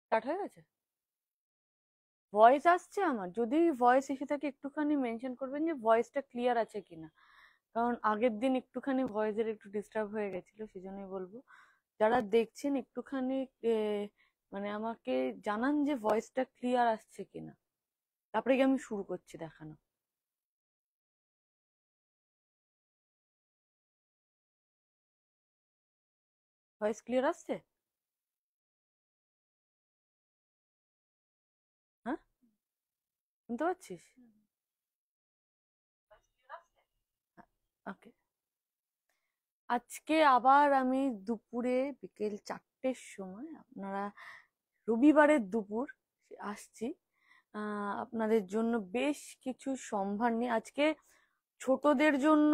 Start হয়ে গেছে? Voice আসছে আমার? যদি ভয়েস এসে থাকে একটুখানি মেনশন করবেন যে ভয়েসটা ক্লিয়ার আছে কিনা। কারণ আগের দিন একটুখানি ভয়েসের একটু ডিস্টার্ব হয়ে গেছিল, সেজন্যই বলবো যারা দেখছেন একটুখানি এ, মানে আমাকে জানান যে ভয়েসটা ক্লিয়ার আসছে কিনা, তারপরে কি আমি শুরু করছি দেখানো। ভয়েস ক্লিয়ার আসছে? হ্যাঁ, শুনতে পাচ্ছিস? ওকে। আজকে আবার আমি দুপুরে বিকেল 4টের সময়, আপনারা রবিবারের দুপুর আসছি আপনাদের জন্য বেশ কিছু সম্ভার নিয়ে। আজকে ছোটদের জন্য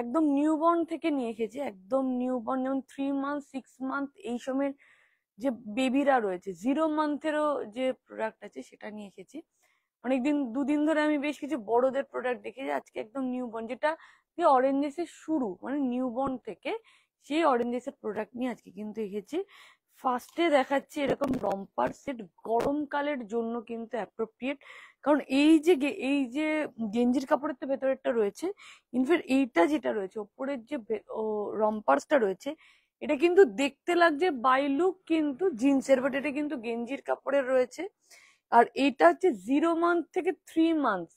একদম নিউবর্ন থেকে নিয়ে এসেছি, একদম নিউবর্ন, যেমন 3 মান্থ 6 মান্থ এই সময়ের যে বেবিরা রয়েছে, 0 মান্থেরও যে প্রোডাক্ট আছে সেটা নিয়ে এসেছি। অনেকদিন, দুদিন ধরে আমি বেশ কিছু বড়দের প্রোডাক্ট দেখেছি, আজকে একদম নিউবর্ন, যেটা দিয়ে অরেঞ্জেসের শুরু, মানে নিউবর্ন থেকে সেই অরেঞ্জেসের প্রোডাক্ট নিয়ে আজকে কিন্তু এসেছি। ফার্স্টে দেখাচ্ছি এরকম রম্পার সেট, গরমকালের জন্য কিন্তু অ্যাপ্রোপ্রিয়েট। কারণ এই যে গেঞ্জির কাপড়ের তো ভেতরেরটা রয়েছে, ইনফ্যাক্ট এইটা যেটা রয়েছে ওপরের যে রম্পার্সটা রয়েছে, এটা কিন্তু দেখতে লাগছে বাই লুক কিন্তু জিন্সের, বাট এটা কিন্তু গেঞ্জির কাপড়ের রয়েছে। আর এটা হচ্ছে 0 মান্থ থেকে 3 মান্থ,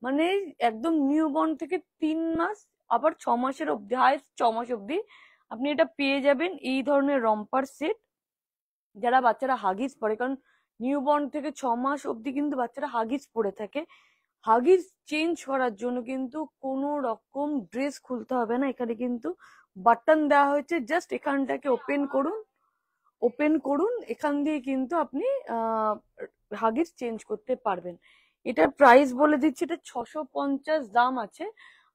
মানে একদম নিউবর্ন থেকে 3 মাস, আবার 6 মাসের অব্দি, হাইস্ট 6 মাস অব্দি আপনি এটা পেয়ে যাবেন এই ধরনের রম্পার সেট। যারা বাচ্চারা হাগিস পরে, কারণ নিউবর্ন থেকে 6 মাস অব্দি কিন্তু বাচ্চারা হাগিস পরে থাকে, হাগিস চেঞ্জ করার জন্য কিন্তু কোনো রকম ড্রেস খুলতে হবে না। এখানে কিন্তু বাটন দেওয়া হয়েছে, জাস্ট এখানটাকে ওপেন করুন, ওপেন করুন, এখান দিয়ে কিন্তু আপনি হাগিস চেঞ্জ করতে পারবেন। এটার প্রাইস বলে দিচ্ছি, এটা 650 দাম আছে।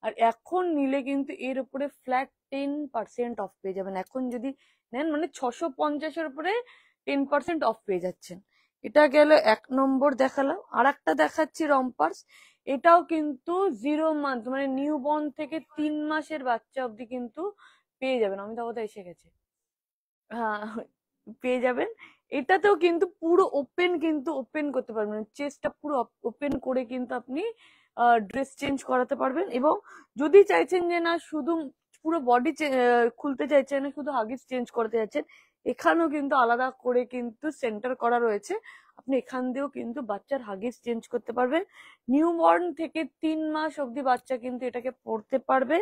আর এখন নিলে কিন্তু এর উপরে ফ্ল্যাট 10% অফ পেয়ে যাবেন। এখন যদি নেন মানে 650-এর উপরে 10% অফ পেয়ে যাচ্ছেন। এটা গেল 1 নম্বর দেখালাম। আর একটা দেখাচ্ছি রম্পার্স, এটাও কিন্তু 0 মান্থ, মানে নিউবর্ন থেকে 3 মাসের বাচ্চা অব্দি কিন্তু পেয়ে যাবেন। অমিতাভ বচ্চন এসে গেছে। হ্যাঁ, পেয়ে যাবেন। এটাতেও কিন্তু পুরো ওপেন, কিন্তু ওপেন করতে পারবেন, চেস্টটা পুরো ওপেন করে কিন্তু আপনি ড্রেস চেঞ্জ করাতে পারবেন। এবং যদি চাইছেন যে না শুধু পুরো বডি খুলতে চাইছেন না, শুধু হাগিস চেঞ্জ করতে যাচ্ছেন, এখানেও কিন্তু আলাদা করে কিন্তু সেন্টার করা রয়েছে, আপনি এখান দিয়েও কিন্তু বাচ্চার হাগিস চেঞ্জ করতে পারবেন। নিউবর্ন থেকে 3 মাস অব্দি বাচ্চা কিন্তু এটাকে পরতে পারবে।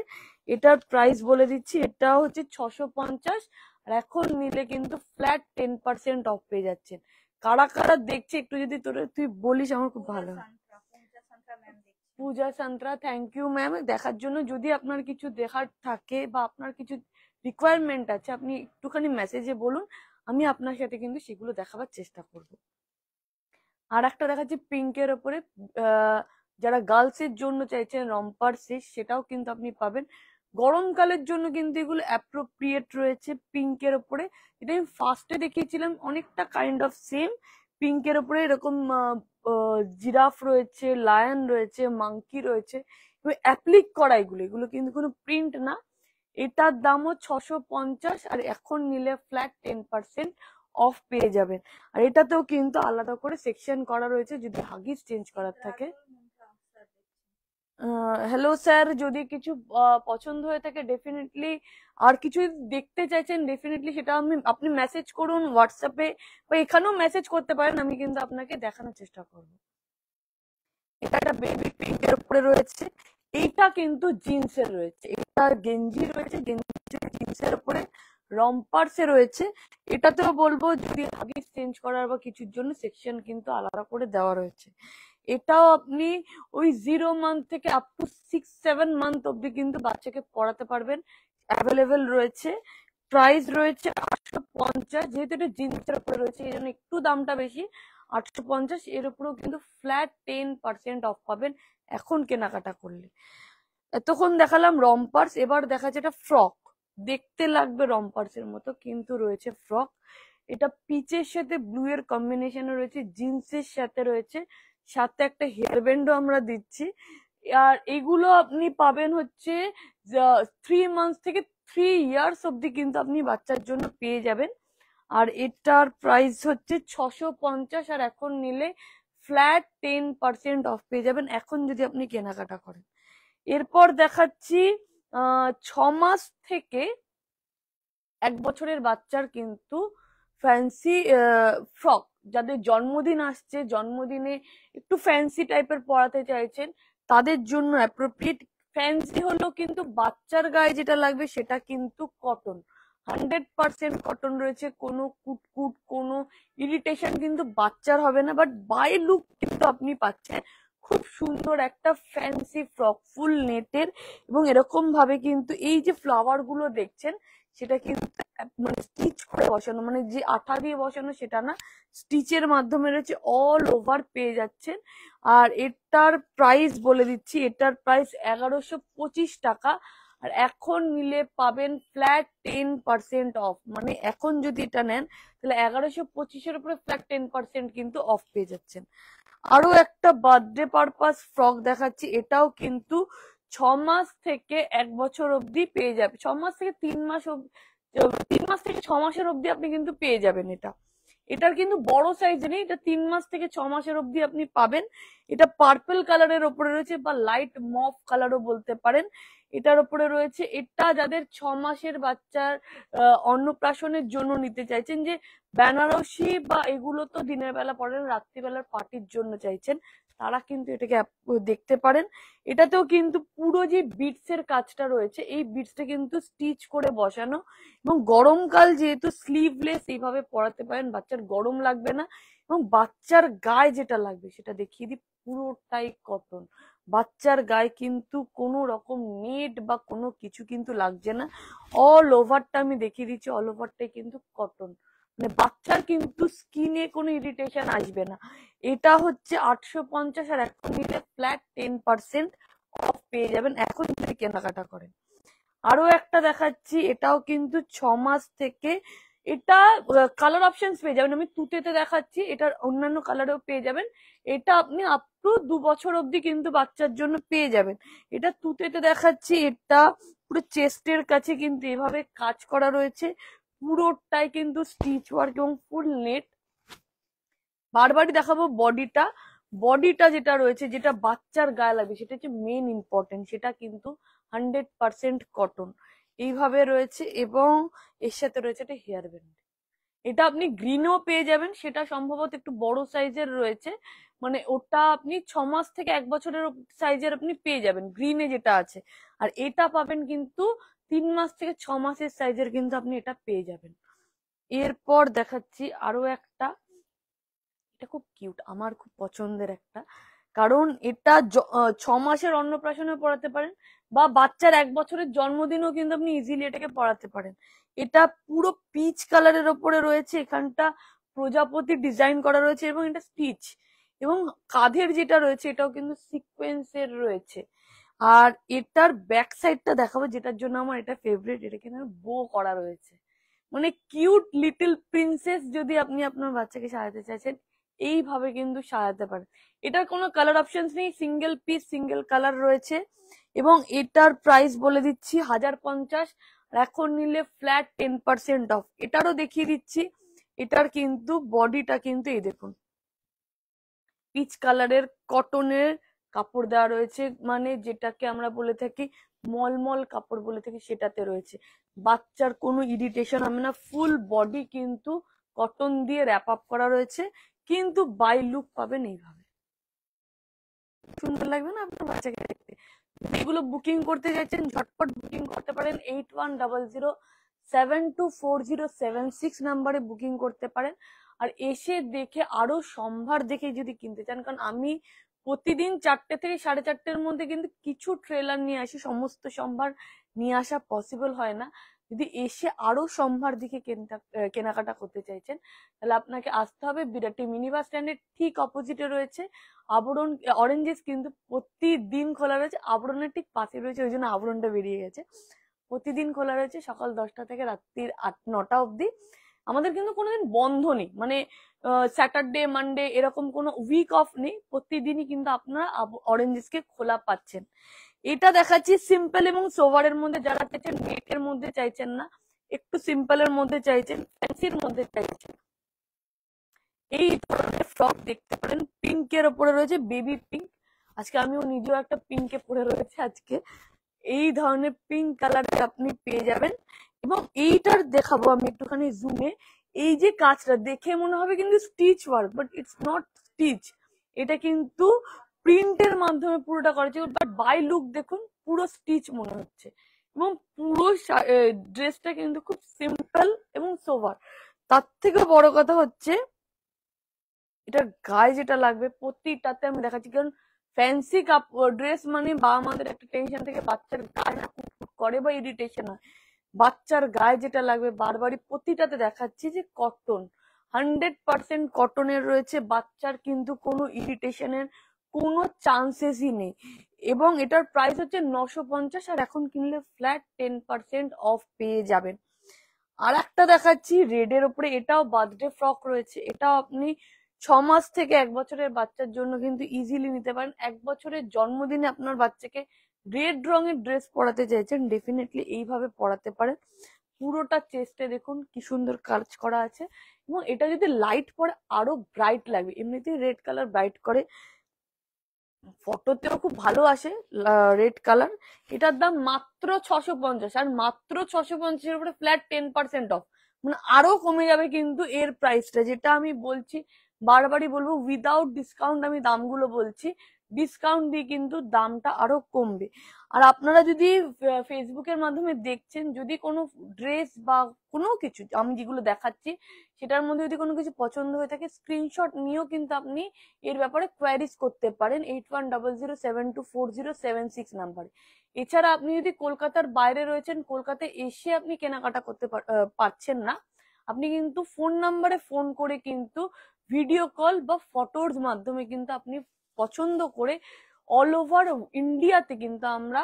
এটার প্রাইস বলে দিচ্ছি, এটাও হচ্ছে 650। আর এখন নিলে কিন্তু ফ্ল্যাট 10% অফ পেয়ে যাচ্ছেন। কারা কারা দেখছে একটু যদি তুই বলিস, আমার খুব ভালো হয়। পূজা সান্ত্রা, থ্যাংক ইউ ম্যাম দেখার জন্য। যদি আপনার কিছু দেখার থাকে বা আপনার কিছু রিকোয়ারমেন্ট আছে, আপনি একটুখানি মেসেজে বলুন, আমি আপনার সাথে কিন্তু সেগুলো দেখাবার চেষ্টা করব। আর একটা দেখাচ্ছি পিঙ্কের ওপরে, যারা গার্লস এর জন্য চাইছেন রম্পার সেট, সেটাও কিন্তু আপনি পাবেন। গরমকালের জন্য কিন্তু এগুলো অ্যাপ্রোপ্রিয়েট রয়েছে পিঙ্কের ওপরে। এটা আমি ফার্স্টে দেখিয়েছিলাম অনেকটা কাইন্ড অফ সেম পিঙ্কের ওপরে, এরকম জিরাফ রয়েছে, লায়ন রয়েছে, মাংকি রয়েছে, এবং অ্যাপ্লিক করা এগুলো, এগুলো কিন্তু কোনো প্রিন্ট না। এটার দামও 650, আর এখন নিলে ফ্ল্যাট 10% অফ পেয়ে যাবেন। আর এটাতেও কিন্তু আলাদা করে সেকশন করা রয়েছে যদি হাগিস চেঞ্জ করার থাকে। হ্যালো স্যার, যদি কিছু পছন্দ হয়ে থাকে ডেফিনেটলি, আর কিছু দেখতে চাইছেন ডেফিনেটলি সেটা আপনি মেসেজ করুন হোয়াটসঅ্যাপে, বা এখানেও মেসেজ করতে পারেন, আমি কিন্তু আপনাকে দেখানোর চেষ্টা করবো। এটা একটা বেবি পিঙ্কের উপরে রয়েছে, এইটা কিন্তু জিন্সের রয়েছে, এটা গেঞ্জি রয়েছে, জিন্সের উপরে রম্পার্সে রয়েছে। এটাতেও বলবো যদি হাগিস চেঞ্জ করার বা কিছুর জন্য সেকশন কিন্তু আলাদা করে দেওয়া রয়েছে। এটাও আপনি ওই 0 মান্থ থেকে আপ টু 6-7 মান্থ অব্দি কিন্তু বাচ্চাকে পড়াতে পারবেন, অ্যাভেলেবেল রয়েছে। প্রাইস রয়েছে 850, যেহেতু এটা জিন্সের উপরে রয়েছে এই জন্য একটু দামটা বেশি, 850। এর উপরেও কিন্তু ফ্ল্যাট 10% অফ পাবেন এখন কেনাকাটা করলে। এতক্ষণ দেখালাম রম্পার্স, এবার দেখা যাচ্ছে এটা ফ্রক, দেখতে লাগবে রম্পার্স এর মতো কিন্তু রয়েছে ফ্রক। এটা পিচের সাথে ব্লু এর কম্বিনেশনে রয়েছে, জিন্সের সাথে রয়েছে, সাথে একটা হেয়ার ব্যান্ডও আমরা দিচ্ছি। আর এগুলো আপনি পাবেন হচ্ছে 3 মান্থ থেকে 3 ইয়ার্স অব্দি কিন্তু আপনি বাচ্চার জন্য পেয়ে যাবেন। আর এটার প্রাইস হচ্ছে 650, আর এখন নিলে ফ্ল্যাট 10% অফ পেয়ে যাবেন এখন যদি আপনি কেনাকাটা করেন। এরপর দেখাচ্ছি 6 মাস থেকে 1 বছরের বাচ্চার কিন্তু ফ্যান্সি ফ্রক, যাদের জন্মদিন আসছে, জন্মদিনে একটু ফ্যান্সি টাইপের পরাতে চাইছেন তাদের জন্য অ্যাপ্রোপ্রিয়েট। ফ্যান্সি হলো কিন্তু বাচ্চার গায়ে যেটা লাগবে সেটা কিন্তু কটন, 100% কটন রয়েছে, কোনো কুটকুট কোনো ইরিটেশন কিন্তু বাচ্চার হবে না, বাট বাই লুক কিন্তু আপনি পাচ্ছেন খুব সুন্দর একটা ফ্যান্সি ফ্রক ফুল নেটের। এবং এরকম ভাবে কিন্তু এই যে ফ্লাওয়ার গুলো দেখছেন সেটা কিন্তু মানে স্টিচ করে বসানো, মানে যে আঠা দিয়ে বসানো সেটা না, স্টিচের মাধ্যমে রয়েছে, অল ওভার পেয়ে যাচ্ছেন। আর এটার প্রাইস বলে দিচ্ছি, এটার প্রাইস 1125 টাকা, আর এখন নিলে পাবেন ফ্ল্যাট 10% অফ। মানে এখন যদি এটা নেন তাহলে 1125-এর উপরে ফ্ল্যাট 10% কিন্তু অফ পেয়ে যাচ্ছেন। আরো একটা বার্থডে পারপাস ফ্রক দেখাচ্ছি, এটাও কিন্তু 6 মাস থেকে 1 বছর অব্দি পেয়ে যাবে, 6 মাস থেকে 3 মাস অব্দি, 3 মাস থেকে 6 মাসের অব্দি আপনি কিন্তু পেয়ে যাবেন। এটার কিন্তু বড় সাইজ নেই, এটা 3 মাস থেকে 6 মাসের অব্দি আপনি পাবেন। এটা পার্পল কালারের ওপরে রয়েছে বা লাইট মফ কালারও বলতে পারেন, এটার ওপরে রয়েছে। এটা যাদের 6 মাসের বাচ্চার অন্নপ্রাশনের জন্য নিতে চাইছেন, যে বেনারসি বা এগুলো তো দিনের বেলা পরেন, রাত্রিবেলার পার্টির জন্য চাইছেন, তারা কিন্তু এটাকে দেখতে পারেন। এটাতেও কিন্তু পুরো যে বিটস এর কাজটা রয়েছে, এই বিটসটা কিন্তু স্টিচ করে বসানো, এবং গরমকাল যেহেতু স্লিভলেস এইভাবে পরাতে পারেন, বাচ্চার গরম লাগবে না। এবং বাচ্চার গায়ে যেটা লাগবে সেটা দেখিয়ে দিই, পুরোটাই কটন, বাচ্চার গায়ে কিন্তু কোনো রকম নেট বা কোনো কিছু কিন্তু লাগছে না, অল ওভারটা আমি দেখিয়ে দিচ্ছি, অল ওভারটাই কিন্তু কটন, মানে বাচ্চার কিন্তু স্কিনে কোনো ইরিটেশন আসবে না। এটা হচ্ছে 850, আর এখন নিলে ফ্ল্যাট 10% অফ পেয়ে যাবেন এখন যদি কেনাকাটা করেন। আরো একটা দেখাচ্ছি, এটাও কিন্তু 6 মাস থেকে, এটা কালার অপশনস পেয়ে যাবেন, আমি তুতেতে দেখাচ্ছি, এটার অন্যান্য কালারেও পেয়ে যাবেন। এটা আপনি আপ টু 2 বছর অব্দি কিন্তু বাচ্চার জন্য পেয়ে যাবেন। এটা তুতেতে দেখাচ্ছি, এটা পুরো চেস্টের কাছে কিন্তু এভাবে কাজ করা রয়েছে, পুরোটাই কিন্তু স্টিচ ওয়ার্ক এবং ফুল নেট। বারবারই দেখাবো বডিটা, বডিটা যেটা রয়েছে, যেটা বাচ্চার গায়ে লাগবে সেটা হচ্ছে মেন ইম্পর্টেন্ট, সেটা কিন্তু 100% কটন এইভাবে রয়েছে। এবং এর সাথে রয়েছে একটা হেয়ার ব্যান্ড, এটা আপনি গ্রিনও পেয়ে যাবেন, সেটা সম্ভবত একটু বড় সাইজের রয়েছে, মানে ওটা আপনি 6 মাস থেকে 1 বছরের সাইজের আপনি পেয়ে যাবেন গ্রিনে যেটা আছে। আর এটা পাবেন কিন্তু 3 মাস থেকে 6 মাসের সাইজের কিন্তু আপনি এটা পেয়ে যাবেন। এরপর দেখাচ্ছি আরো একটা, এটা খুব কিউট, আমার খুব পছন্দের একটা, কারণ এটা 6 মাসের অন্নপ্রাশনে পড়াতে পারেন, বা বাচ্চার 1 বছরের জন্মদিনও কিন্তু আপনি ইজিলি এটাকে পড়াতে পারেন। এটা পুরো পিচ কালারের ওপরে রয়েছে, এখানটা প্রজাপতি ডিজাইন করা রয়েছে, এবং এটা স্টিচ, এবং কাঁধের যেটা রয়েছে এটাও কিন্তু সিকোয়েন্সের রয়েছে। আর এটার ব্যাক সাইডটা দেখাবো, যেটার জন্য আমার এটা ফেভারিট, এটা কিন্তু বো করা রয়েছে, মানে কিউট লিটল প্রিন্সেস যদি আপনি আপনার বাচ্চাকে সাজাতে চাইছেন এইভাবে কিন্তু সাজাতে পারেন। এটার কোনো কালার অপশনস নেই, সিঙ্গেল পিস সিঙ্গেল কালার রয়েছে। এবং এটার প্রাইস বলে দিচ্ছি 1050, আর এখন নিলে ফ্ল্যাট 10% অফ। এটারও দেখিয়ে দিচ্ছি, এটার কিন্তু বডিটা কিন্তু এই দেখুন, পিচ কালারের কটনের কাপড় দেওয়া রয়েছে, মানে যেটাকে আমরা বলে থাকি মলমল কাপড় বলে থাকি, সেটাতে রয়েছে, বাচ্চার কোনো ইরিটেশন হবে না, ফুল বডি কিন্তু কটন দিয়ে র্যাপ আপ করা রয়েছে, কিন্তু বাই লুক পাবেন এইভাবে, সুন্দর লাগবে না আপনার বাচ্চাকে দেখতে। এগুলো বুকিং করতে চাইছেন ঝটপট বুকিং করতে পারেন, 8100724076 নাম্বারে বুকিং করতে পারেন। আর এসে দেখে আরো সম্ভার দেখে যদি কিনতে চান, কারণ আমি প্রতিদিন 4টে থেকে 4:30-এর মধ্যে কিন্তু কিছু ট্রেলার নিয়ে আসি, সমস্ত সম্ভার নিয়ে আসা পসিবল হয় না। যদি এসে আরো সম্ভার দিকে কেনাকাটা করতে চাইছেন তাহলে আপনাকে আসতে হবে বিরাটি মিনি বাস স্ট্যান্ডের ঠিক অপোজিটে রয়েছে আবরণ অরেঞ্জেস, কিন্তু প্রতিদিন খোলা রয়েছে, আবরণের ঠিক পাশে রয়েছে, ওই জন্য আবরণটা বেরিয়ে গেছে। প্রতিদিন খোলা রয়েছে সকাল 10টা থেকে রাত্রির 8-9টা অবধি। আমাদের কিন্তু কোনোদিন বন্ধ নেই, মানে স্যাটারডে মানডে এরকম কোনো উইক অফ নেই, প্রতিদিনই কিন্তু আপনারা অরেঞ্জেসকে খোলা পাচ্ছেন। এটা দেখাচ্ছি সিম্পল এবং সোভারের মধ্যে, যারা চাইছেন নেটের মধ্যে চাইছেন না, একটু সিম্পলের মধ্যে চাইছেন, ফ্যান্সির মধ্যে চাইছেন, এই ধরনের ফ্রক দেখতে পারেন। পিঙ্কের ওপরে রয়েছে বেবি পিঙ্ক, আজকে আমিও নিজেও একটা পিঙ্কে পরে রয়েছে আজকে। এই ধরনের পিঙ্ক কালারে আপনি পেয়ে যাবেন। এবং এইটার দেখাবো আমি একটুখানি জুমে। এই যে কাজটা দেখে মনে হবে কিন্তু stitch work, but it's not stitch, এটা কিন্তু প্রিন্টের মাধ্যমে পুরোটা করেছে, বাট বাই লুক দেখুন পুরো স্টিচ মনে হচ্ছে। এবং পুরো ড্রেসটা কিন্তু খুব সিম্পল এবং সোভার। তার থেকে বড় কথা হচ্ছে এটার গায়ে যেটা লাগবে প্রতিটাতে আমি দেখাচ্ছি, কারণ ফ্যান্সি কাপড় ড্রেস মানে বাবা মাদের একটা টেনশন থেকে বাচ্চার গায়ে না কুটকুট করে বা ইরিটেশন হয়। বাচ্চার গায়ে যেটা লাগবে বারবারই প্রতিটাতে দেখাচ্ছি যে কটন, 100% কটনের রয়েছে। বাচ্চার কিন্তু কোনো ইরিটেশনের কোনো চান্সেসই নেই। এবং এটার প্রাইস হচ্ছে 950, আর এখন কিনলে ফ্ল্যাট 10% অফ পেয়ে যাবেন। আর একটা দেখাচ্ছি রেডের ওপরে, এটাও বার্থডে ফ্রক রয়েছে। এটাও আপনি 6 মাস থেকে 1 বছরের বাচ্চার জন্য কিন্তু ইজিলি নিতে পারেন। 1 বছরের জন্মদিনে আপনার বাচ্চাকে রেড রঙের ড্রেস পরাতে চাইছেন, ডেফিনেটলি এইভাবে পরাতে পারেন। পুরোটা চেস্টে দেখুন কি সুন্দর কাজ করা আছে, এবং এটা যদি লাইট পরে আরো ব্রাইট লাগবে। এমনিতেই রেড কালার ব্রাইট করে, ফটোতেও খুব ভালো আসে রেড কালার। এটার দাম মাত্র 650, আর মাত্র 650-এর উপরে ফ্ল্যাট 10% অফ, মানে আরো কমে যাবে কিন্তু এর প্রাইসটা। যেটা আমি বলছি বারবারই বলবো, উইদাউট ডিসকাউন্ট আমি দামগুলো বলছি, ডিসকাউন্ট দিয়ে কিন্তু দামটা আরো কমবে। আর আপনারা যদি ফেসবুকের মাধ্যমে দেখছেন, যদি কোনো ড্রেস বা কোনো কিছু আমি যেগুলো দেখাচ্ছি সেটার মধ্যে যদি কোনো কিছু পছন্দ হয়ে থাকে, স্ক্রিনশট নিয়েও কিন্তু আপনি এর ব্যাপারে কোয়ারিজ করতে পারেন 8100724076 নাম্বারে। এছাড়া আপনি যদি কলকাতার বাইরে রয়েছেন, কলকাতায় এসে আপনি কেনাকাটা করতে পারছেন না, আপনি কিন্তু ফোন নাম্বারে ফোন করে কিন্তু ভিডিও কল বা ফটোর মাধ্যমে কিন্তু আপনি পছন্দ করে অল ওভার ইন্ডিয়াতে কিন্তু আমরা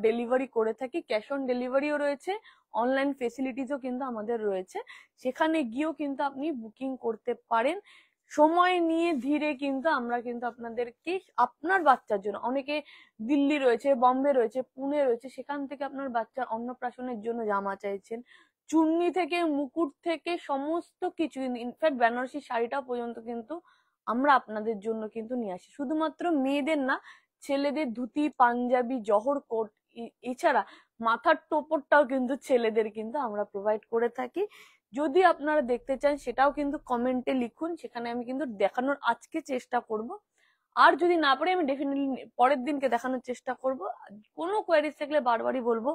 ডেলিভারি করে থাকি। ক্যাশ অন ডেলিভারিও রয়েছে, অনলাইন ফেসিলিটিসও কিন্তু আমাদের রয়েছে, সেখানে গিয়েও কিন্তু আপনি বুকিং করতে পারেন। সময় নিয়ে ধীরে কিন্তু আমরা কিন্তু আপনাদেরকে আপনার বাচ্চার জন্য, অনেকে দিল্লি রয়েছে, বম্বে রয়েছে, পুনে রয়েছে, সেখান থেকে আপনার বাচ্চার অন্নপ্রাশনের জন্য জামা চাইছেন, চুন্নি থেকে মুকুট থেকে সমস্ত কিছু, ইনফ্যাক্ট বেনারসি শাড়িটা পর্যন্ত কিন্তু আমরা আপনাদের জন্য কিন্তু নিয়ে আসি। শুধুমাত্র মেয়েদের না, ছেলেদের ধুতি, পাঞ্জাবি, জহর কোট, এছাড়া মাথার টোপরটাও কিন্তু ছেলেদের কিন্তু আমরা প্রোভাইড করে থাকি। যদি আপনারা দেখতে চান সেটাও কিন্তু কমেন্টে লিখুন, সেখানে আমি কিন্তু দেখানোর আজকে চেষ্টা করব। আর যদি না পারি আমি ডেফিনেটলি পরের দিনকে দেখানোর চেষ্টা করব। কোনো কোয়ারিজ থাকলে বারবারই বলবো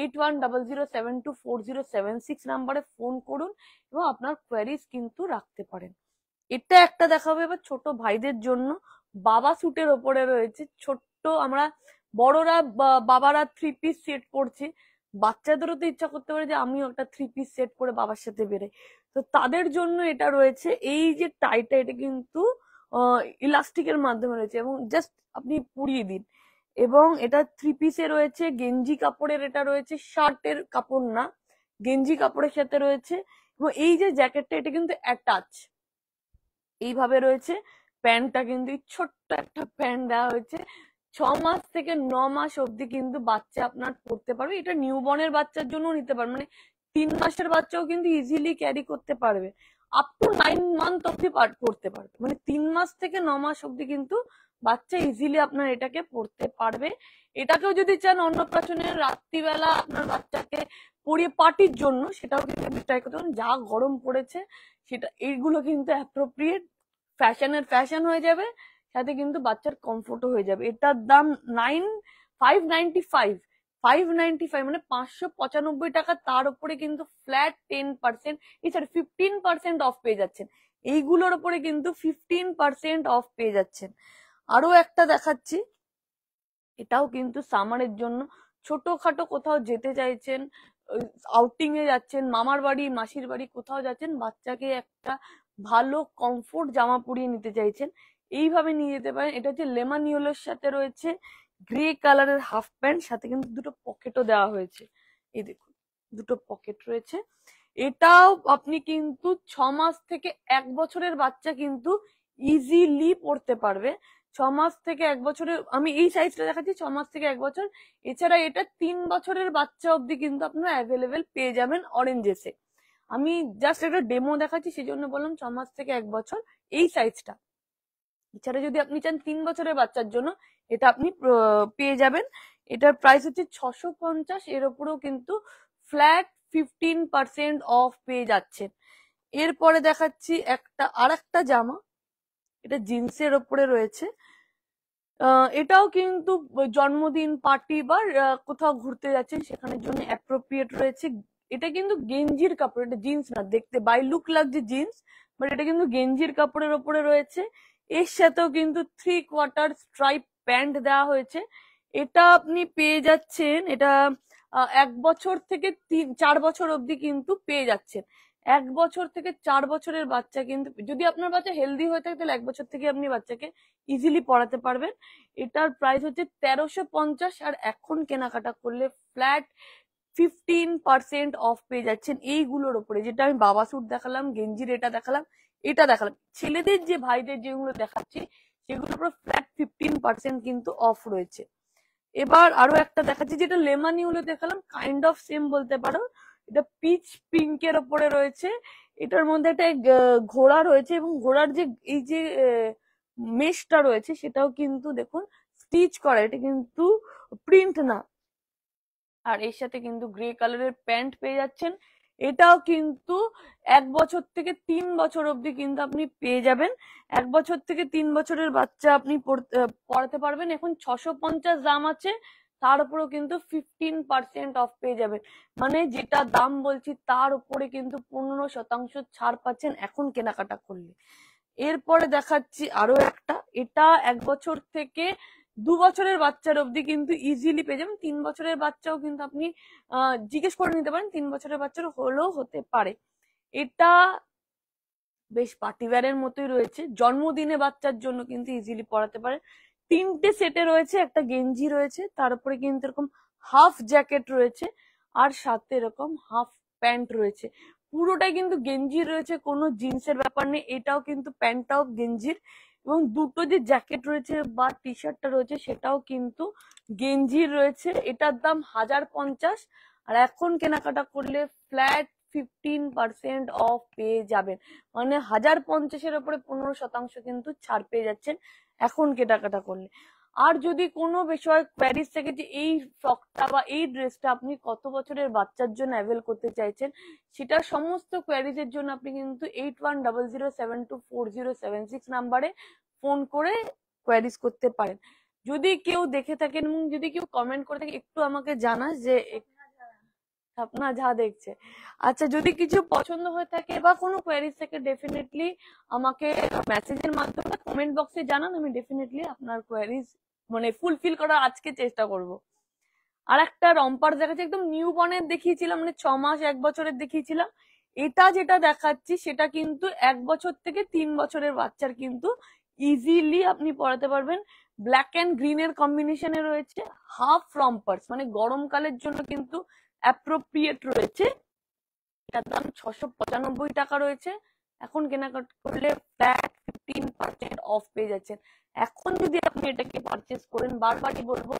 8100724076 নাম্বারে ফোন করুন এবং আপনার কোয়ারিজ কিন্তু রাখতে পারেন। এটা একটা দেখাবো এবার ছোট ভাইদের জন্য, বাবা স্যুটের ওপরে রয়েছে। ছোট্ট আমরা বড়রা বাবারা 3 পিস সেট পরছি, বাচ্চাদেরও তো ইচ্ছা করতে পারে যে আমিও একটা 3 পিস সেট পরে বাবার সাথে বেরোই, তো তাদের জন্য এটা রয়েছে। এই যে টাইটা, এটা কিন্তু ইলাস্টিকের মাধ্যমে রয়েছে এবং জাস্ট আপনি পুড়িয়ে দিন। এবং এটা 3 পিসে রয়েছে, গেঞ্জি কাপড়ের এটা রয়েছে, শার্টের কাপড় না, গেঞ্জি কাপড়ের সাথে রয়েছে। এবং এই যে জ্যাকেটটা, এটা কিন্তু অ্যাটাচ এইভাবে রয়েছে। প্যান্টটা কিন্তু ছোট্ট একটা প্যান্ট দেওয়া হয়েছে। 6 মাস থেকে 9 মাস অব্দি কিন্তু বাচ্চা আপনার পড়তে পারবে। এটা নিউবর্নের বাচ্চার জন্য নিতে পারবে, মানে 3 মাসের বাচ্চাও কিন্তু ইজিলি ক্যারি করতে পারবে, আপ টু 9 মান্থ অব্দি পড়তে পারবে, মানে 3 মাস থেকে 9 মাস অব্দি কিন্তু বাচ্চা ইজিলি আপনার এটাকে পড়তে পারবে। এটাকেও যদি চান অন্নপ্রাশনের রাত্রিবেলা আপনার বাচ্চাকে পরিয়ে পার্টির জন্য, সেটাও কিন্তু ট্রাই করতে পারেন। যা গরম পড়েছে সেটা, এইগুলো কিন্তু অ্যাপ্রোপ্রিয়েট, ফ্যাশনের ফ্যাশন হয়ে যাবে, সাথে কিন্তু বাচ্চার কমফোর্টও হয়ে যাবে। এটার দাম 595, 595 মানে 595 টাকা। তার উপরে কিন্তু ফ্ল্যাট 10%, এছাড়া 15% অফ পেয়ে যাচ্ছেন। এইগুলোর উপরে কিন্তু 15% অফ পেয়ে যাচ্ছেন। আরো একটা দেখাচ্ছি, এটাও কিন্তু সামারের জন্য। ছোটখাটো কোথাও যেতে চাইছেন, আউটিং এ যাচ্ছেন, মামার বাড়ি মাসির বাড়ি কোথাও যাচ্ছেন, বাচ্চাকে একটা ভালো কমফোর্ট জামা পরিয়ে নিতে চাইছেন, এইভাবে নিয়ে যেতে পারেন। এটা হচ্ছে লেমন ইয়েলোর সাথে রয়েছে গ্রে কালারের হাফ প্যান্ট, সাথে কিন্তু দুটো পকেটও দেওয়া হয়েছে। এই দেখুন দুটো পকেট রয়েছে। এটাও আপনি কিন্তু 6 মাস থেকে 1 বছরের বাচ্চা কিন্তু ইজিলি পড়তে পারবে। 6 মাস থেকে 1 বছরের, আমি এই সাইজটা দেখাচ্ছি 6 মাস থেকে 1 বছর। এছাড়া এটা 3 বছরের বাচ্চা অবধি কিন্তু আপনারা অ্যাভেলেবেল পেয়ে যাবেন অরেঞ্জেসে। আমি জাস্ট একটা ডেমো দেখাচ্ছি, সেই জন্য বললাম 6 মাস থেকে 1 বছর এই সাইজটা। এছাড়া যদি আপনি চান 3 বছরের বাচ্চার জন্য, এটা আপনি পেয়ে যাবেন। এটার প্রাইস হচ্ছে 650। এর উপরেও কিন্তু ফ্ল্যাট 15% অফ পেয়ে যাচ্ছেন। এরপরে দেখাচ্ছি আর একটা জামা, এটা জিন্সের ওপরে রয়েছে। এটাও কিন্তু জন্মদিন পার্টি বা কোথাও ঘুরতে যাচ্ছেন সেখানের জন্য অ্যাপ্রোপ্রিয়েট রয়েছে। এটা কিন্তু গেঞ্জির কাপড়, এটা জিন্স না, দেখতে বাই লুক লাগছে জিন্স, বাট এটা কিন্তু গেঞ্জির কাপড়ের ওপরে রয়েছে। এর সাথেও কিন্তু 3/4 স্ট্রাইপ প্যান্ট দেওয়া হয়েছে। এটা আপনি পেয়ে যাচ্ছেন, এটা 1 বছর থেকে 4 বছর অবধি কিন্তু পেয়ে যাচ্ছেন। 1 বছর থেকে 4 বছরের বাচ্চা কিন্তু, যদি আপনার বাচ্চা হেলদি হয়ে থাকে তাহলে 1 বছর থেকে আপনি বাচ্চাকে ইজিলি পড়াতে পারবেন। এটার প্রাইস হচ্ছে 1350, আর এখন কেনাকাটা করলে ফ্ল্যাট 15% অফ পেয়ে যাচ্ছেন এইগুলোর ওপরে। যেটা আমি বাবা স্যুট দেখালাম, গেঞ্জির এটা দেখালাম, এটা দেখালাম, ছেলেদের যে ভাইদের যেগুলো দেখাচ্ছি সেগুলোর উপর ফ্ল্যাট 15% কিন্তু অফ রয়েছে। এবার আরো একটা দেখাচ্ছি, যেটা লেমন ইউলো দেখালাম, কাইন্ড অফ সেম বলতে পারো। এটা পিচ পিঙ্কের ওপরে রয়েছে। এটার মধ্যে একটা ঘোড়া রয়েছে, এবং ঘোড়ার যে এই যে মেশটা রয়েছে সেটাও কিন্তু দেখুন স্টিচ করা, এটা কিন্তু প্রিন্ট না। আর এর সাথে কিন্তু গ্রে কালারের প্যান্ট পেয়ে যাচ্ছেন। এটাও কিন্তু 1 বছর থেকে 3 বছর অবধি কিন্তু আপনি পেয়ে যাবেন। 1 বছর থেকে 3 বছরের বাচ্চা আপনি পড়াতে পারবেন। এখন 650 দাম আছে, তার উপরেও কিন্তু 15% অফ পেয়ে যাবেন। মানে যেটা দাম বলছি তার উপরে কিন্তু 15% ছাড় পাচ্ছেন এখন কেনাকাটা করলে। এরপরে দেখাচ্ছি আরো একটা, এটা 1 বছর থেকে 2 বছরের বাচ্চার অবধি কিন্তু ইজিলি পেয়ে যাবেন। 3 বছরের বাচ্চাও কিন্তু আপনি জিজ্ঞেস করে নিতে পারেন, 3 বছরের বাচ্চার হলেও হতে পারে। এটা বেশ পার্টিওয়ারের মতোই রয়েছে, জন্মদিনে বাচ্চার জন্য কিন্তু ইজিলি পড়াতে পারে। 3টে সেটে রয়েছে, একটা গেঞ্জি রয়েছে, তার উপরে কিন্তু এরকম হাফ জ্যাকেট রয়েছে, আর সাথে এরকম হাফ প্যান্ট রয়েছে। পুরোটাই কিন্তু গেঞ্জি রয়েছে, কোনো জিন্সের ব্যাপার নেই। এটাও কিন্তু প্যান্টটাও গেঞ্জির, এবং দুটো যে জ্যাকেট রয়েছে বা টি শার্টটা রয়েছে সেটাও কিন্তু গেঞ্জির রয়েছে। এটার দাম 1050, আর এখন কেনাকাটা করলে ফ্ল্যাট 15% অফ পেয়ে যাবেন। মানে 1050-এর উপরে 15% কিন্তু ছাড় পেয়ে যাচ্ছেন এখন কেনাকাটা করলে। আর যদি কোনো বিষয় প্যারিস থেকে, যে এই ফ্রকটা বা এই ড্রেসটা আপনি কত বছরের বাচ্চার জন্য অ্যাভেল করতে চাইছেন, সেটা সমস্ত কোয়ারিজের জন্য আপনি কিন্তু 8100724076 নাম্বারে ফোন করে কোয়ারিজ করতে পারেন। যদি কেউ দেখে থাকেন এবং যদি কেউ কমেন্ট করে থাকে, একটু আমাকে জানাস যে আপনার যা দেখছে। আচ্ছা, যদি কিছু পছন্দ হয়ে থাকে বা কোনো কোয়ারিজ থেকে, ডেফিনেটলি আমাকে মেসেজের মাধ্যমে কমেন্ট বক্সে জানান, আমি ডেফিনেটলি আপনার কোয়ারিজ মানে ফুলফিল করার আজকে চেষ্টা করব। আর একটা রম্পার দেখাচ্ছি, একদম নিউ বর্নের দেখিয়েছিলাম, মানে 6 মাস 1 বছরের দেখিয়েছিলাম। এটা যেটা দেখাচ্ছি সেটা কিন্তু 1 বছর থেকে 3 বছরের বাচ্চার কিন্তু ইজিলি আপনি পড়াতে পারবেন। ব্ল্যাক এন্ড গ্রিন এর কম্বিনেশনে রয়েছে, হাফ রম্পার্স, মানে গরমকালের জন্য কিন্তু অ্যাপ্রোপ্রিয়েট রয়েছে। এটার দাম 695 টাকা রয়েছে, এখন কেনাকাটা করলে ফ্ল্যাট 15% অফ পেয়ে যাচ্ছেন। এখন যদি আপনি এটাকে পারচেস করেন, বারবারই বলবো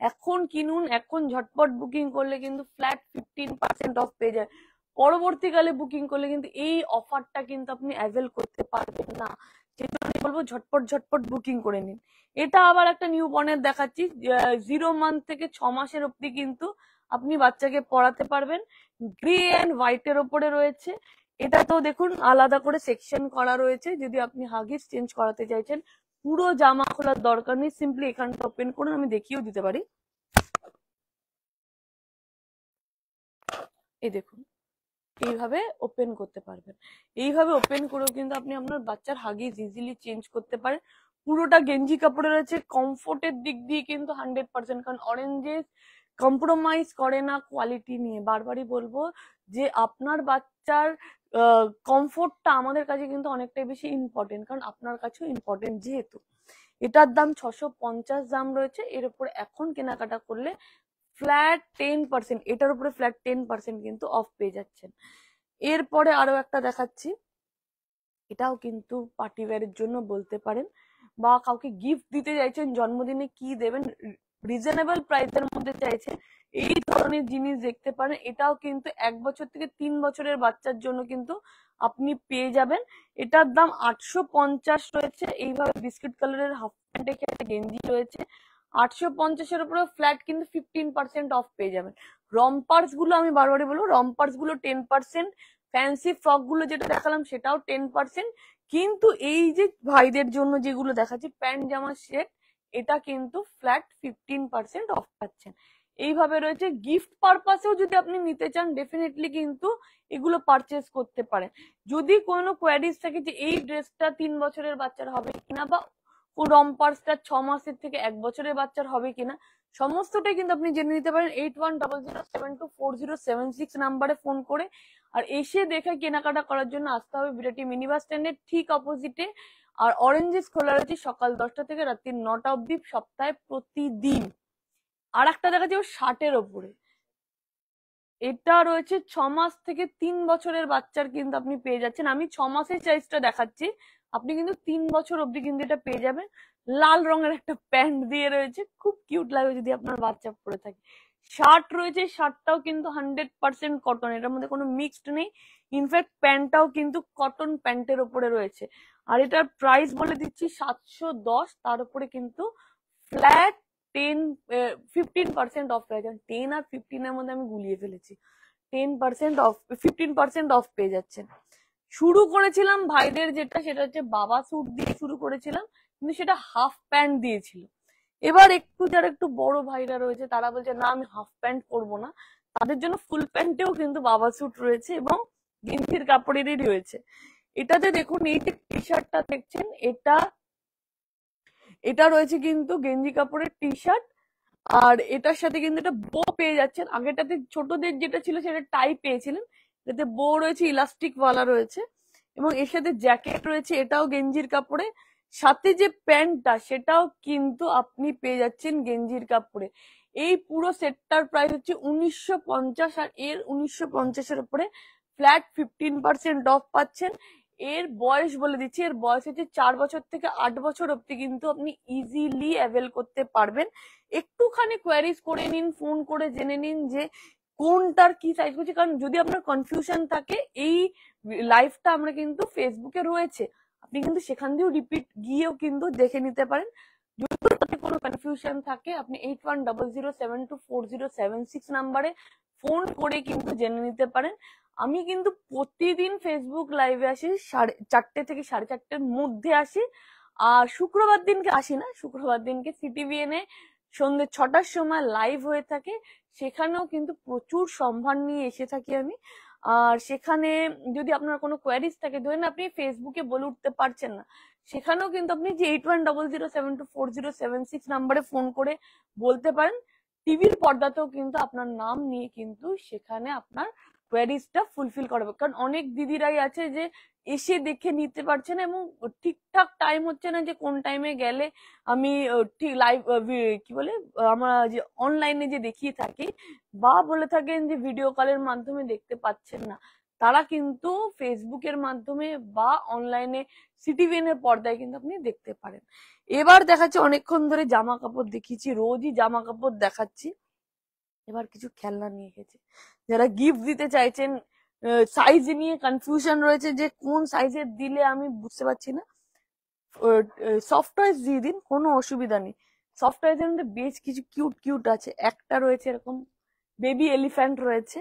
এখন কিনুন, এখন ঝটপট বুকিং করলে কিন্তু ফ্ল্যাট 15% অফ পেয়ে যায়। পরবর্তীকালে বুকিং করলে কিন্তু এই অফারটা কিন্তু আপনি অ্যাভেল করতে পারবেন না। সেজন্য আমি বলবো ঝটপট ঝটপট বুকিং করে নিন। এটা আবার একটা নিউ বর্নের দেখাচ্ছি, 0 মান্থ থেকে 6 মাসের অবধি কিন্তু আপনি বাচ্চাকে পড়াতে পারবেন। গ্রে অ্যান্ড হোয়াইটের ওপরে রয়েছে। এটা তো দেখুন আলাদা করে সেকশন করা রয়েছে, যদি আপনি হাগিস চেঞ্জ করাতে চাইছেন। পুরো জামা খোলার দরকার নেই, সিম্পলি এখানটা ওপেন করুন, আমি দেখিয়েও দিতে পারি। এই দেখুন, এইভাবে ওপেন করতে পারবেন। এইভাবে ওপেন করেও কিন্তু আপনি আপনার বাচ্চার হাগিস ইজিলি চেঞ্জ করতে পারেন। পুরোটা গেঞ্জি কাপড়ে রয়েছে, কমফোর্টের দিক দিয়ে কিন্তু 100%, কারণ অরেঞ্জেস কম্প্রোমাইজ করে না কোয়ালিটি নিয়ে। বারবারই বলবো যে আপনার বাচ্চার কমফোর্টটা আমাদের কাছে কিন্তু অনেকটাই বেশি ইম্পর্টেন্ট, কারণ আপনার কাছেও ইম্পর্টেন্ট যেহেতু। এটার দাম 650 দাম রয়েছে। এর উপরে এখন কেনাকাটা করলে ফ্ল্যাট 10%, এটার উপরে ফ্ল্যাট 10% কিন্তু অফ পেয়ে যাচ্ছেন। এরপরে আরো একটা দেখাচ্ছি, এটাও কিন্তু পার্টি ওয়্যারের জন্য বলতে পারেন। বা কাউকে গিফট দিতে চাইছেন, জন্মদিনে কি দেবেন, রিজনেবল প্রাইসের মধ্যে চাইছেন, এই ধরনের জিনিস দেখতে পারেন। এটাও কিন্তু 1 বছর থেকে 3 বছরের বাচ্চার জন্য কিন্তু আপনি পেয়ে যাবেন। এটার দাম 850 রয়েছে। এইভাবে বিস্কিট কালারের হাফ প্যান্টের একটা গেঞ্জি রয়েছে 850-এর উপরে ফ্ল্যাট কিন্তু 15% অফ পেয়ে যাবেন। রম্পার্স গুলো আমি বারবারই বলবো, রম্পার্স গুলো 10%, ফ্যান্সি ফ্রক গুলো যেটা দেখালাম সেটাও 10%, কিন্তু এই যে ভাইদের জন্য যেগুলো দেখাচ্ছি প্যান্ট জামা সেট, এটা কিন্তু ফ্ল্যাট 15% অফ পাচ্ছেন। এইভাবে রয়েছে। গিফট পারপাসেও যদি আপনি নিতে চান ডেফিনেটলি কিন্তু এগুলো পারচেস করতে পারেন। যদি কোনো কোয়ারিজ থাকে যে এই ড্রেসটা 3 বছরের বাচ্চার হবে কিনা, বা রম্পার্সটা 6 মাসের থেকে 1 বছরের বাচ্চার হবে কিনা, সমস্তটাই কিন্তু আপনি জেনে নিতে পারেন 8100724076 নাম্বারে ফোন করে। আর এসে দেখে কেনাকাটা করার জন্য আসতে হবে বিরাটি মিনি বাস স্ট্যান্ডের ঠিক অপোজিটে। আর অরেঞ্জেস খোলা রয়েছে সকাল 10টা থেকে রাত্রি 9টা অব্দি, সপ্তাহে প্রতিদিন। আর একটা দেখাচ্ছি ও 60-এর ওপরে, এটা রয়েছে 6 মাস থেকে 3 বছরের বাচ্চার কিন্তু আপনি পেয়ে যাচ্ছেন। আমি 6 মাসের সাইজটা দেখাচ্ছি, আপনি কিন্তু 3 বছর অব্দি কিন্তু এটা পেয়ে যাবেন। লাল রঙের একটা প্যান্ট দিয়ে রয়েছে, খুব কিউট লাগবে যদি আপনার বাচ্চা পরে থাকে। শার্ট রয়েছে, শার্টটাও কিন্তু 100% কটন, এটার মধ্যে কোনো মিক্সড নেই। ইনফ্যাক্ট প্যান্টটাও কিন্তু কটন প্যান্টের ওপরে রয়েছে। আর এটার প্রাইস বলে দিচ্ছি 710, তার উপরে কিন্তু ফ্ল্যাট 15% অফ পেয়ে যান। 10 আর 15-এর মধ্যে আমি গুলিয়ে ফেলেছি। 10% অফ, 15% অফ পেয়ে যাচ্ছেন। শুরু করেছিলাম ভাইদের যেটা, সেটা হচ্ছে বাবা স্যুট দিয়ে শুরু করেছিলাম, কিন্তু সেটা হাফ প্যান্ট দিয়েছিল। এবার যারা একটু বড় ভাইরা রয়েছে তারা বলছে না আমি হাফ প্যান্ট করবো না, তাদের জন্য ফুল প্যান্টেও কিন্তু বাবা স্যুট রয়েছে এবং গেঞ্জির কাপড়েরই রয়েছে। এটাতে দেখুন এই যে টি শার্টটা দেখছেন, এটা রয়েছে কিন্তু গেঞ্জি কাপড়ের টি শার্ট। আর এটার সাথে কিন্তু এটা বো পেয়ে যাচ্ছেন। আগেটাতে ছোটদের যেটা ছিল সেটা টাই পেয়েছিলেন, এটাতে বো রয়েছে, ইলাস্টিক ওয়ালা রয়েছে, এবং এর সাথে জ্যাকেট রয়েছে, এটাও গেঞ্জির কাপড়ে। সাথে যে প্যান্টটা সেটাও কিন্তু আপনি পেয়ে যাচ্ছেন গেঞ্জির কাপড়ে। এই পুরো সেটটার প্রাইস হচ্ছে 1950, আর এর 1950-এর উপরে ফ্ল্যাট 15% অফ পাচ্ছেন। এর বয়স বলে দিচ্ছি, এর বয়স হচ্ছে 4 বছর থেকে 8 বছর অব্দি কিন্তু আপনি ইজিলি অ্যাভেল করতে পারবেন। একটুখানি কোয়ারিজ করে নিন, ফোন করে জেনে নিন যে কোনটার কি সাইজ করছে, কারণ যদি আপনার কনফিউশন থাকে, এই লাইভটা আমরা কিন্তু ফেসবুকে রয়েছে, আপনি কিন্তু সেখান দিয়েও রিপিট গিয়েও কিন্তু দেখে নিতে পারেন। যদি কোনো কনফিউশন থাকে আপনি 8100724076 নাম্বারে ফোন করে কিন্তু জেনে নিতে পারেন। আমি কিন্তু প্রতিদিন ফেসবুক লাইভে আসি 4:30 থেকে 4:30-এর মধ্যে আসি। আর শুক্রবার দিনকে আসি না, শুক্রবার দিনকে সিটিভিএন এ সন্ধ্যে 6টার সময় লাইভ হয়ে থাকে, সেখানেও কিন্তু প্রচুর সম্ভার নিয়ে এসে থাকি আমি। আর সেখানে যদি আপনার কোনো কোয়ারিজ থাকে, ধরেন আপনি ফেসবুকে বলে উঠতে পারছেন না, সেখানেও কিন্তু আপনি যে 8100724076 নাম্বারে ফোন করে বলতে পারেন। টিভির পর্দাতেও কিন্তু আপনার নাম নিয়ে কিন্তু সেখানে আপনার কোয়ারিজটা ফুলফিল করাবে, কারণ অনেক দিদিরাই আছে যে এসে দেখে নিতে পারছে না, এবং ঠিকঠাক টাইম হচ্ছে না যে কোন টাইমে গেলে আমি ঠিক লাইভ কি বলে আমরা যে অনলাইনে যে দেখিয়ে থাকি, বা বলে থাকেন যে ভিডিও কলের মাধ্যমে দেখতে পাচ্ছেন না, তারা কিন্তু ফেসবুকের মাধ্যমে বা অনলাইনে সিটিভিএন এর পর্দায় কিন্তু আপনি দেখতে পারেন। এবার দেখাচ্ছি, অনেকক্ষণ ধরে জামা কাপড় দেখিয়েছি, রোজই জামা কাপড় দেখাচ্ছি, এবার কিছু খেলনা নিয়ে এসেছি। যারা গিফট দিতে চাইছেন, সাইজ নিয়ে কনফিউশন রয়েছে যে কোন সাইজের দিলে আমি বুঝতে পারছি না, সফট টয়েস দিয়ে দিন, কোনো অসুবিধা নেই। সফট টয়েসের মধ্যে বেশ কিছু কিউট কিউট আছে, একটা রয়েছে এরকম বেবি এলিফ্যান্ট রয়েছে।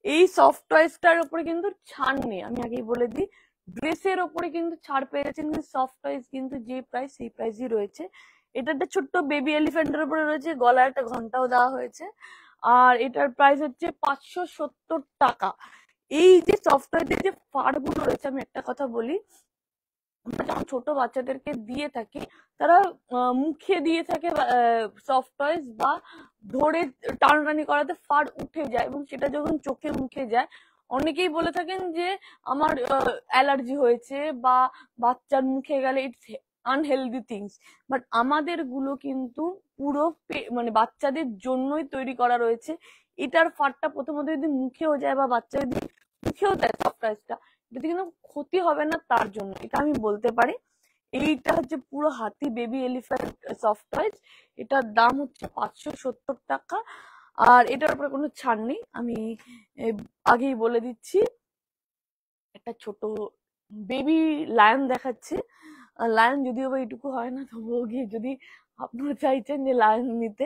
এই সফট টয়েসটার উপরে কিন্তু ছাড় নেই, আমি আগেই বলে দিই। ড্রেসের ওপরে কিন্তু ছাড় পেয়ে যাচ্ছেন, কিন্তু সফট টয়েস কিন্তু যে প্রাইস সেই প্রাইসই রয়েছে। এটা একটা ছোট্ট বেবি এলিফ্যান্টের উপরে রয়েছে, গলায় একটা ঘন্টাও দেওয়া হয়েছে, আর এটার প্রাইস হচ্ছে 570 টাকা। এই যে সফট টয়েসের যে ফাড় গুলো রয়েছে, আমি একটা কথা বলি, আমরা যখন ছোট বাচ্চাদেরকে দিয়ে থাকি, তারা মুখে দিয়ে থাকে সফট টয়েস, বা ধরে টানাটানি করাতে ফাড় উঠে যায়, এবং সেটা যখন চোখে মুখে যায় অনেকেই বলে থাকেন যে আমার অ্যালার্জি হয়েছে, বা বাচ্চার মুখে গেলে ইটস আনহেলদি থিংস। বাট আমাদের গুলো কিন্তু পুরো মানে বাচ্চাদের জন্যই তৈরি করা রয়েছে। এটার ফাড়টা প্রথমত যদি মুখেও যায়, বা বাচ্চা যদি মুখেও দেয় সফট টয়েসটা, এটাতে কিন্তু ক্ষতি হবে না, তার জন্য এটা আমি বলতে পারি। এইটা হচ্ছে পুরো হাতি বেবি এলিফ্যান্ট সফট টয়েস, এটার দাম হচ্ছে 570 টাকা। আর এটার উপরে কোনো ছাড় নেই, আমি আগেই বলে দিচ্ছি। একটা ছোট বেবি লায়ন দেখাচ্ছে, লায়ন যদিও বা এইটুকু হয় না, তবুও গিয়ে যদি আপনারা চাইছেন যে লায়ন নিতে,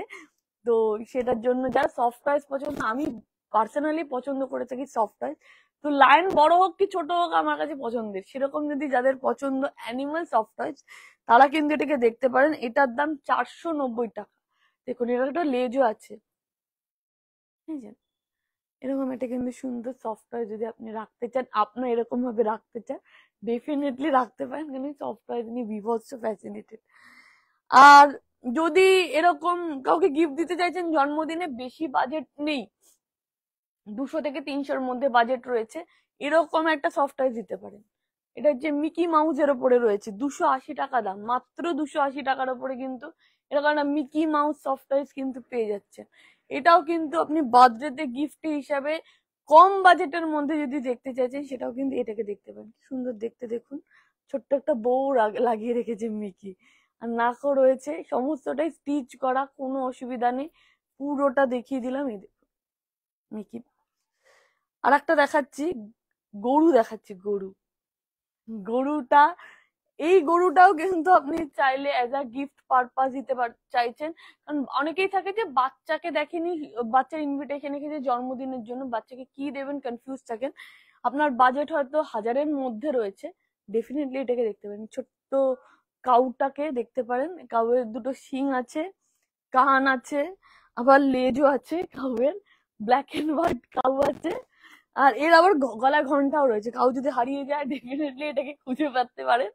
তো সেটার জন্য যারা সফট টয়েস পছন্দ, আমি পার্সোনালি পছন্দ করে থাকি সফট টয়েস, তো লায়ন বড় হোক কি ছোট হোক আমার কাছে পছন্দের। সেরকম যদি যাদের পছন্দ অ্যানিমাল সফট টয়েস, তারা কিন্তু এটাকে দেখতে পারেন। এটার দাম 490 টাকা। দেখুন এটার একটা লেজও আছে, বুঝেছেন? এরকম একটা কিন্তু সুন্দর সফটওয়্যার যদি আপনি রাখতে চান, আপনার এরকম ভাবে রাখতে চান, ডেফিনেটলি রাখতে পারেন, কিন্তু সফটওয়্যার নিয়ে বিভৎস ফ্যাসিনেটেড। আর যদি এরকম কাউকে গিফট দিতে চাইছেন জন্মদিনে, বেশি বাজেট নেই, 200 থেকে 300-র মধ্যে বাজেট রয়েছে, এরকম একটা সফটওয়্যার দিতে পারেন। এটা হচ্ছে মিকি মাউসের ওপরে রয়েছে, 280 টাকা দাম, মাত্র 280 টাকার ওপরে কিন্তু এরকম একটা মিকি মাউস সফটওয়্যার কিন্তু পেয়ে যাচ্ছে। এটাও কিন্তু আপনি বার্থডেতে গিফট হিসাবে কম বাজেটের মধ্যে যদি দেখতে চাইছেন, সেটাও কিন্তু এটাকে দেখতে পারেন। কি সুন্দর দেখতে, দেখুন ছোট্ট একটা বউ লাগিয়ে রেখেছে মিকি, আর নাকও রয়েছে, সমস্তটাই স্টিচ করা, কোনো অসুবিধা নেই। পুরোটা দেখিয়ে দিলাম, এই দেখুন মিকি। আর একটা দেখাচ্ছি, গরু দেখাচ্ছি, গরু। গরুটা, এই গরুটাও কিন্তু আপনি চাইলে অ্যাজ আ গিফট পারপাস দিতে চাইছেন, কারণ অনেকেই থাকে যে বাচ্চাকে দেখেনি, বাচ্চার ইনভিটেশন এসেছে জন্মদিনের জন্য, বাচ্চাকে কি দেবেন কনফিউজ থাকেন, আপনার বাজেট হয়তো 1000-এর মধ্যে রয়েছে, ডেফিনেটলি এটাকে দেখতে পারেন। ছোট্ট কাউটাকে দেখতে পারেন, কাউয়ের দুটো শিং আছে, কান আছে, আবার লেজও আছে কাউয়ের, ব্ল্যাক এন্ড হোয়াইট কাউ আছে, আর এর আবার গলায় ঘন্টাও রয়েছে। কাউ যদি হারিয়ে যায় ডেফিনেটলি এটাকে খুঁজে পাতে পারেন।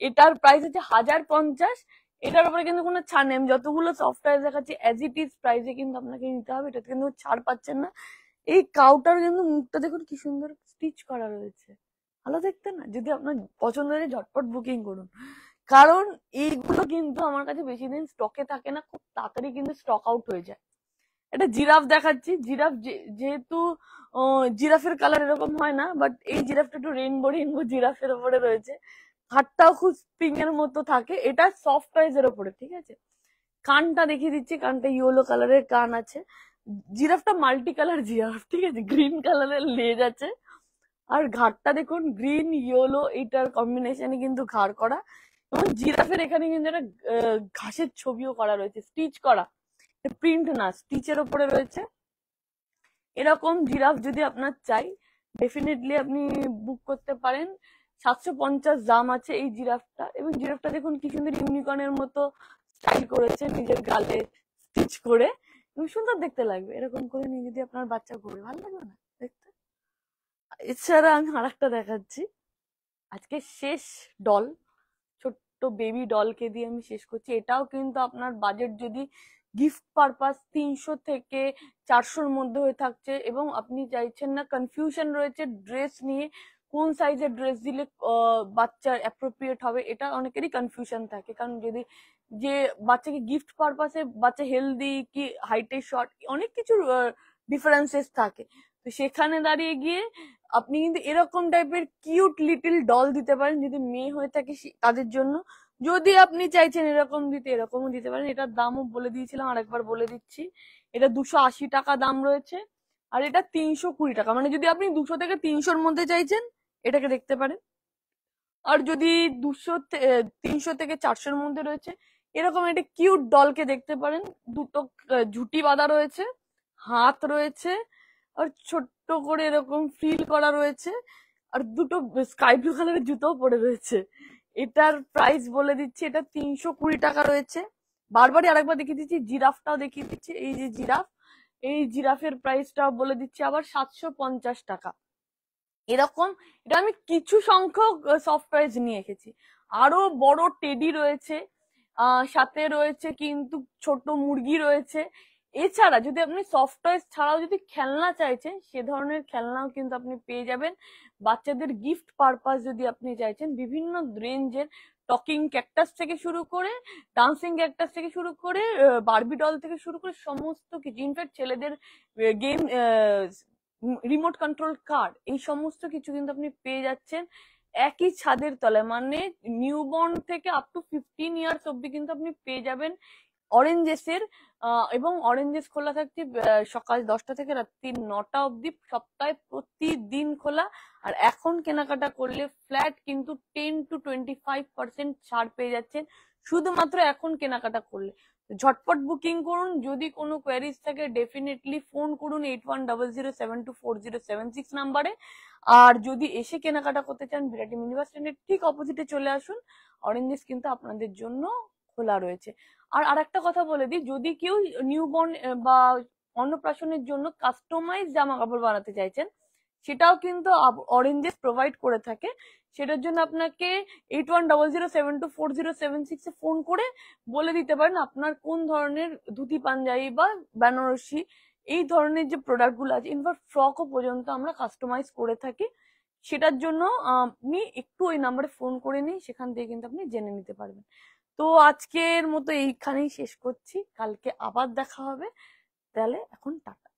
এটার প্রাইস হচ্ছে 1050। এটার উপরে কিন্তু কোনো ছাড় নেই, আমি যতগুলো সফটওয়্যার দেখাচ্ছি অ্যাজ ইট ইজ প্রাইসে কিন্তু আপনাকে নিতে হবে, এটাতে কিন্তু ছাড় পাচ্ছেন না। এই কাউটার কিন্তু মুখটা দেখুন কি সুন্দর স্টিচ করা রয়েছে, ভালো দেখতে না? যদি আপনার পছন্দ হয় ঝটপট বুকিং করুন, কারণ এইগুলো কিন্তু আমার কাছে বেশি দিন স্টকে থাকে না, খুব তাড়াতাড়ি কিন্তু স্টক আউট হয়ে যায়। এটা জিরাফ দেখাচ্ছি, জিরাফ যেহেতু জিরাফের কালার এরকম হয় না, বাট এই জিরাফটা একটু রেইনবো রেইনবো জিরাফের উপরে রয়েছে, হাতটাও খুব স্প্রিং এর মতো থাকে, এটা সফট টয়েজ এর উপরে, ঠিক আছে? কানটা দেখিয়ে দিচ্ছি, কানটা ইয়েলো কালারের কান আছে, জিরাফটা মাল্টি কালার জিরাফ, ঠিক আছে, গ্রিন কালারের লেজ আছে, আর ঘাড়টা দেখুন গ্রিন ইয়েলো, এইটার কম্বিনেশনে কিন্তু ঘাড় করা, এবং জিরাফের এখানে কিন্তু একটা ঘাসের ছবিও করা রয়েছে, স্টিচ করা, প্রিন্ট না, স্টিচের ওপরে রয়েছে। এরকম জিরাফ যদি আপনার চাই, ডেফিনেটলি আপনি বুক করতে পারেন। 750 দাম আছে এই জিরাফটা, এবং জিরাফটা দেখুন কি সুন্দর ইউনিকর্নের মতো স্টাইল করেছে, নিজের গালে স্টিচ করে, এবং সুন্দর দেখতে লাগবে। এরকম করে নিয়ে যদি আপনার বাচ্চা ঘুরে, ভালো লাগবে না দেখতে? এছাড়া আমি আরেকটা দেখাচ্ছি, আজকে শেষ ডল, ছোট্ট বেবি ডলকে দিয়ে আমি শেষ করছি। এটাও কিন্তু আপনার বাজেট যদি গিফট পারপাস 300 থেকে 400-র মধ্যে হয়ে থাকছে, এবং আপনি চাইছেন না, কনফিউশন রয়েছে ড্রেস নিয়ে, কোন সাইজের ড্রেস দিলে বাচ্চার অ্যাপ্রোপ্রিয়েট হবে, এটা অনেকেরই কনফিউশন থাকে, কারণ যদি যে বাচ্চাকে গিফট পারপাসে, বাচ্চা হেলদি কি হাইটে শর্ট, অনেক কিছু ডিফারেন্সেস থাকে, তো সেখানে দাঁড়িয়ে গিয়ে আপনি কিন্তু এরকম টাইপের কিউট লিটল ডল দিতে পারেন, যদি মেয়ে হয়ে থাকে তাদের জন্য। যদি আপনি চাইছেন এরকম দিতে, এরকমও দিতে পারেন। এটার দামও বলে দিয়েছিলাম, আরেকবার বলে দিচ্ছি, এটা 280 টাকা দাম রয়েছে, আর এটা 320 টাকা, মানে যদি আপনি 200 থেকে 300-র মধ্যে চাইছেন, এটাকে দেখতে পারেন। আর যদি 300 থেকে 400-র মধ্যে রয়েছে, এরকম একটা কিউট ডলকে দেখতে পারেন, দুটো ঝুটি বাঁধা রয়েছে, হাত রয়েছে, আর ছোট্ট করে এরকম ফ্রিল করা রয়েছে, আর দুটো স্কাই ব্লু কালারের জুতোও পরে রয়েছে। এটার প্রাইস বলে দিচ্ছি, এটা 320 টাকা রয়েছে। বারবারই আরেকবার দেখিয়ে দিচ্ছি, জিরাফটাও দেখিয়ে দিচ্ছি, এই যে জিরাফ, এই জিরাফের প্রাইসটাও বলে দিচ্ছি আবার 750 টাকা। এরকম, এটা আমি কিছু সংখ্যক সফটওয়্যার নিয়ে এসেছি, আরো বড় টেডি রয়েছে, সাথে রয়েছে কিন্তু ছোট মুরগি রয়েছে। এছাড়া যদি আপনি সফটওয়্যার ছাড়াও যদি খেলনা চাইছেন, সে ধরনের খেলনাও কিন্তু আপনি পেয়ে যাবেন। বাচ্চাদের গিফট পারপাস যদি আপনি চাইছেন, বিভিন্ন রেঞ্জের টকিং ক্যাকটাস থেকে শুরু করে, ডান্সিং ক্যাকটাস থেকে শুরু করে, বারবি ডল থেকে শুরু করে সমস্ত কিছু, ইনফ্যাক্ট ছেলেদের গেম, রিমোট কন্ট্রোল কার, এই সমস্ত কিছু কিন্তু আপনি পেয়ে যাচ্ছেন একই ছাদের তলায়, মানে নিউবর্ন থেকে আপ টু 15 ইয়ার্স অব্দি কিন্তু আপনি পেয়ে যাবেন অরেঞ্জেসের। এবং অরেঞ্জেস খোলা থাকছে সকাল 10টা থেকে রাত্রি 9টা অব্দি, সপ্তাহে প্রতিদিন খোলা। আর এখন কেনাকাটা করলে ফ্ল্যাট কিন্তু 10 to 25% ছাড় পেয়ে যাচ্ছেন শুধুমাত্র এখন কেনাকাটা করলে। ঝটপট বুকিং করুন। যদি কোনো কোয়ারিজ থাকে ডেফিনেটলি ফোন করুন 8100724076 নাম্বারে। আর যদি এসে কেনাকাটা করতে চান বিরাটি মিনি বাস স্ট্যান্ডের ঠিক অপোজিটে চলে আসুন। অরেঞ্জেস কিন্তু আপনাদের জন্য খোলা রয়েছে। আর আরেকটা কথা বলে দিই, যদি কেউ নিউবর্ন বা অন্নপ্রাশনের জন্য কাস্টমাইজ জামা কাপড় বানাতে চাইছেন, সেটাও কিন্তু অরেঞ্জেস প্রোভাইড করে থাকে। সেটার জন্য আপনাকে 8100724076 এ ফোন করে বলে দিতে পারেন আপনার কোন ধরনের ধুতি পাঞ্জাবি বা বেনারসি এই ধরনের যে প্রোডাক্ট গুলো আছে, ইনফ্যাক্ট ফ্রকও পর্যন্ত আমরা কাস্টমাইজ করে থাকি। সেটার জন্য আপনি একটু ওই নাম্বারে ফোন করে নিই, সেখান থেকে কিন্তু আপনি জেনে নিতে পারবেন। তো আজকের মতো এইখানেই শেষ করছি, কালকে আবার দেখা হবে। তাহলে এখন টাটা।